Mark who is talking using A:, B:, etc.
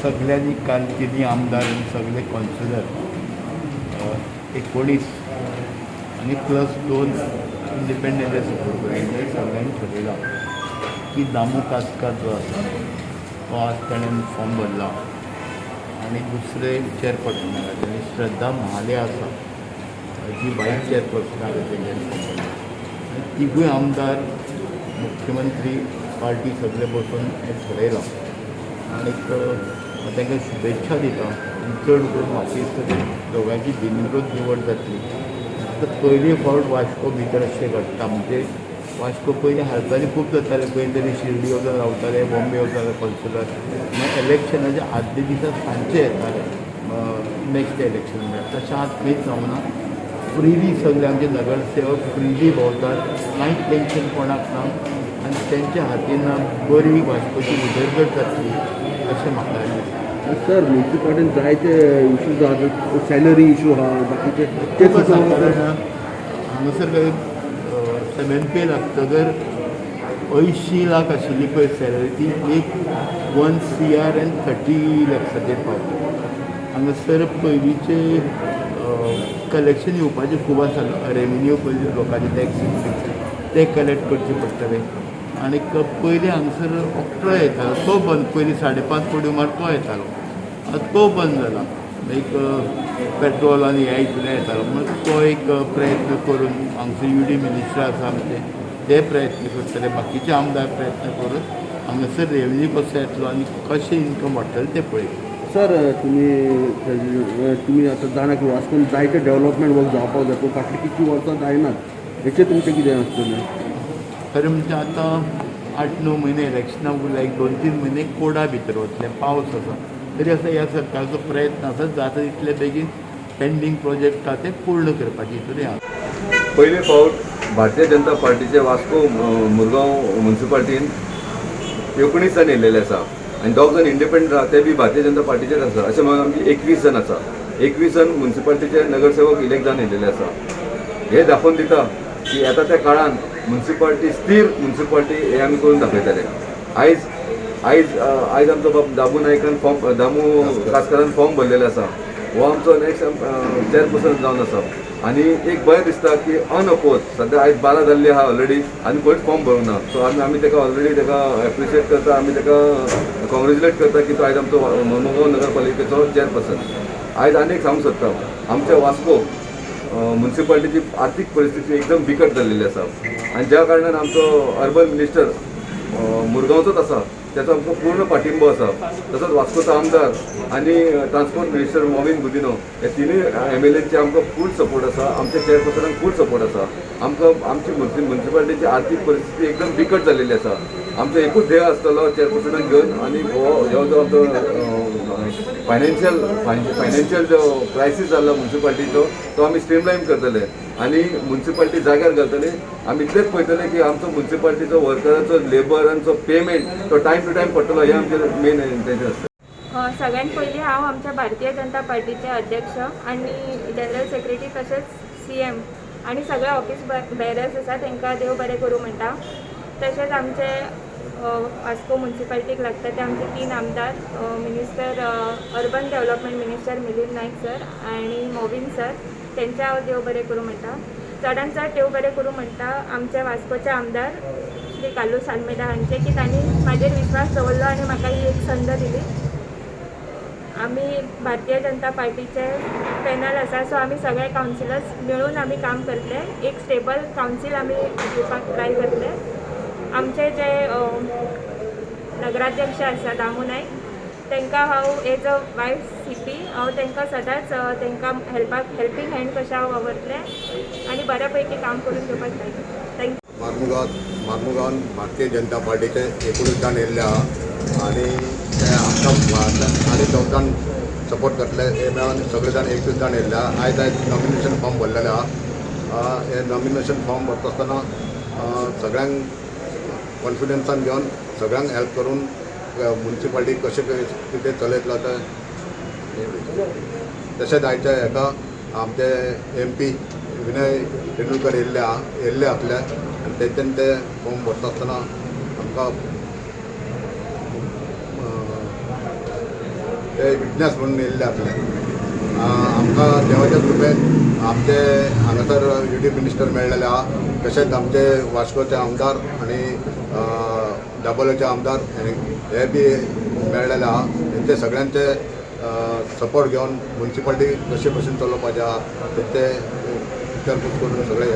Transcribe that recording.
A: सगळ्यांनी काल तिन्ही आमदार आणि सगळे कौन्सिलर 19 आणि प्लस 2 इंडिपेंडंट सपोर्ट करून सगळ्यांनी ठरयलां की दामू कासकर जो आसा तो आज ताणें फॉर्म भरला आणि दुसरे चेअरपर्सन आणि श्रद्धा महाले आसा जी वाईस चेअरपर्सन आसा तेजेर तिगूय आमदार मुख्यमंत्री पार्टी सगळे बसून हें ठरयलां आनी तांकां शुभेच्छा दिता आनी चड करून म्हाका दिसता दोगांयची बिनविरोध निवड जातली. आतां पयलीं फावट वास्को भितर अशें घडटा म्हणजे वास्को पयलीं हालचाली खूब जाताले पयलीं तरी शिर्डी वचून रावताले बॉम्बे वताले कौन्सिलर मागीर इलेक्शनाच्या आदले दिसा सांजचे येताले नेक्स्ट इलेक्शन म्हणल्यार तशें आज खंयच जावना. फ्रिली सगळे आमचे नगरसेवक फ्रिली भोंवतात कांयच टेन्शन कोणाक ना आनी तेंच्या हातीन बरी वास्कोची उदरगत जातली अशें म्हाका दिसता.
B: सर म्युन्सिपालिटीन जायते इश्यूज आहा सॅलरी इशू आहा बाकीचे ते
A: हांगासर 7 पे लागतगर 80 लाख आशिल्ली पळय सॅलरी ती 1 CR and 30 लॅक्साचेर पावता. हांगासर पयलींचे कलेक्शन येवपाचें खूब आसा रेवन्यू पयलीं लोकांचे टॅक्स ते कलेक्ट करचे पडटले आनी पयलीं हांगासर ऑक्ट्रो येतालो तो बंद पयलीं 5.5 कोटी मार तो येतालो आतां तो बंद जाला. एक पेट्रोल आनी हे इतलें येतालो म्हणून तो एक प्रयत्न करून हांगासर UD मिनिस्टर आसा आमचे ते प्रयत्न करतले बाकीचे आमदार प्रयत्न करून हांगासर रेवन्यू कसो येतलो आनी कशें इन्कम वाडटलें तें पळयतले.
B: सर तुम्ही आता जाणा की वास्कोन जायते डेव्हलपमेंट वर्क जावपाक जाय पूण फाटलीं कितलीं वर्सां जायनात हेचेर तुमचें कितें आसतलें?
A: खरें म्हणजे आतां 8-9 म्हयने इलेक्शनाक उरल्या 2-3 म्हयने कोडा भितर वतले पावस आसा तरी आसा ह्या सरकारचो प्रयत्न आसा जाता तितले बेगीन पेंडींग प्रोजेक्ट आसा ते पूर्ण करपाची हितून आसा.
C: पयले फावट भारतीय जनता पार्टीचे वास्को मुरगांव म्युन्सिपालिटीन 19 जण येयलेले आसा आनी 2 जण इंडिपेंडंट आसा ते बी भारतीय जनता पार्टीचेच आसा. अशें म्हणून आमची 21 जण आसा. 21 जण म्युन्सिपालिटीचे नगरसेवक इलेक्ट जावन येयलेले आसा. हे दाखोवन दिता की येता त्या काळान म्युन्सिपालिटी स्थिर म्युन्सिपालिटी हे आमी करून दाखयतले. आयज आयज आयज आमचो बाब दामू नायकान दामू कासकरान फॉर्म भरलेलो आसा. हो आमचो नेक्स्ट चेअरपर्सन जावन आसा आनी एक बरें दिसता की अनअपोज सद्या आयज 12 जाल्ली आहा ऑलरेडी आनी कोणीच फॉर्म भरूंक ना. सो आमी ताका ऑलरेडी ताका एप्रिशिएट करता आमी ताका कॉंग्रेच्युलेट करता की तो आयज आमचो मुरगांव नगरपालिकेचो चेअरपर्सन. आयज आनी एक सांगूंक सोदता आमच्या वास्को म्युन्सिपालिटीची आर्थीक परिस्थिती एकदम बिकट जाल्लेली आसा आनी ज्या कारणान आमचो अर्बन मिनिस्टर मुरगांवचोच आसा त्याचा आमकां पूर्ण पाठिंबो आसा. तसोच वास्कोचो आमदार आनी ट्रान्सपोर्ट मिनिस्टर मोविन गुदिनो हे तिनूय MLAंचे आमकां फूल सपोर्ट आसा. आमच्या चेअरपर्सनाक फूल सपोर्ट आसा. आमकां आमची म्युन्सिपालिटीची आर्थीक परिस्थिती एकदम बिकट जाल्लेली आसा. आमचो एकूच ध्येय आसतलो चेअरपर्सनाक घेवन आनी हो जो आमचो फायनान्शियल जो क्रायसीस जाल्लो म्युन्सिपालिटीचो तो आमी स्ट्रीमलायन करतले आनी म्युन्सिपालिटी जाग्यार घालतले. आमी इतलेंच पळयतले की आमचो म्युन्सिपालिटीचो वर्करांचो लेबरांचो पेमेंट तो टायम टू टायम पडटलो हे आमचें मेन इंटेन्शन आसता.
D: सगळ्यात पयलीं हांव आमच्या भारतीय जनता पार्टीचे अध्यक्ष आणि जनरल सेक्रेटरी तशेंच CM आणि सगळे ऑफिस बेरर्स आसा तांकां देव बरें करूं म्हणटा. तशेंच आमचे वास्को म्युन्सिपालिटीक लागता ते आमचे 3 आमदार minister urban development minister Milind Naik sir आणि मोविन सर तेंचे हांव देव बरें करूं म्हणटा. चडांत चड देव बरें करूं म्हणटा आमचे वास्कोचे आमदार श्री कालू सालमेदा हांचे की तांणी म्हाजेर विश्वास दवरलो आनी म्हाका ही एक संद दिली. आमी भारतीय जनता पार्टीचे पॅनल आसा सो आमी सगळे कावन्सिलर्स मेळून आमी काम करतले. एक स्टेबल कावन्सील आमी दिवपाक ट्राय करतले. आमचे जे नगराध्यक्ष आसा दामू नायक तांकां हांव एज अ वायस CP हांव तांकां सदांच तांकां हेल्पींग हँड कशें हांव वावरतलें आनी बऱ्या पैकी काम करून घेवपाक ट्राय करतलें. थँक्यू.
E: मार्मुगांव भारतीय जनता पार्टीचे 19 जाण येयल्ले आहा आनी ते आमकां आनी 2 जाण सपोर्ट करतले. हे मेळोन सगळे जाण 21 जाण येयल्ले आहा. आयज नॉमिनेशन फॉर्म भरलेले आहा. हे नॉमिनेशन फॉर्म भरता आसतना सगळ्यांक कॉन्फिडन्सान घेवन सगळ्यांक हेल्प करून म्युन्सिपालिटी कशें कितें चलयतलो तें तशेंच आयच्या हेका आमचे MP विनय तेंडुलकर येयल्ले आसले आनी तेंच्यान ते फॉर्म भरता आसतना आमकां ते विटनेस म्हणून येयल्ले आसले. आमकां देवाच्या कृपेन आमचे हांगासर युडी मिनिस्टर मेळ्ळेले आहा. तशेंच आमचे वास्कोचे आमदार आनी दाबोलेचे आमदार हे बी मेळ्ळेले आहा. तेंचे सगळ्यांचे सपोर्ट घेवन म्युन्सिपाल्टी कशे भशेन चलोवपाचें आहा तेंचे विचारपूस करून सगळे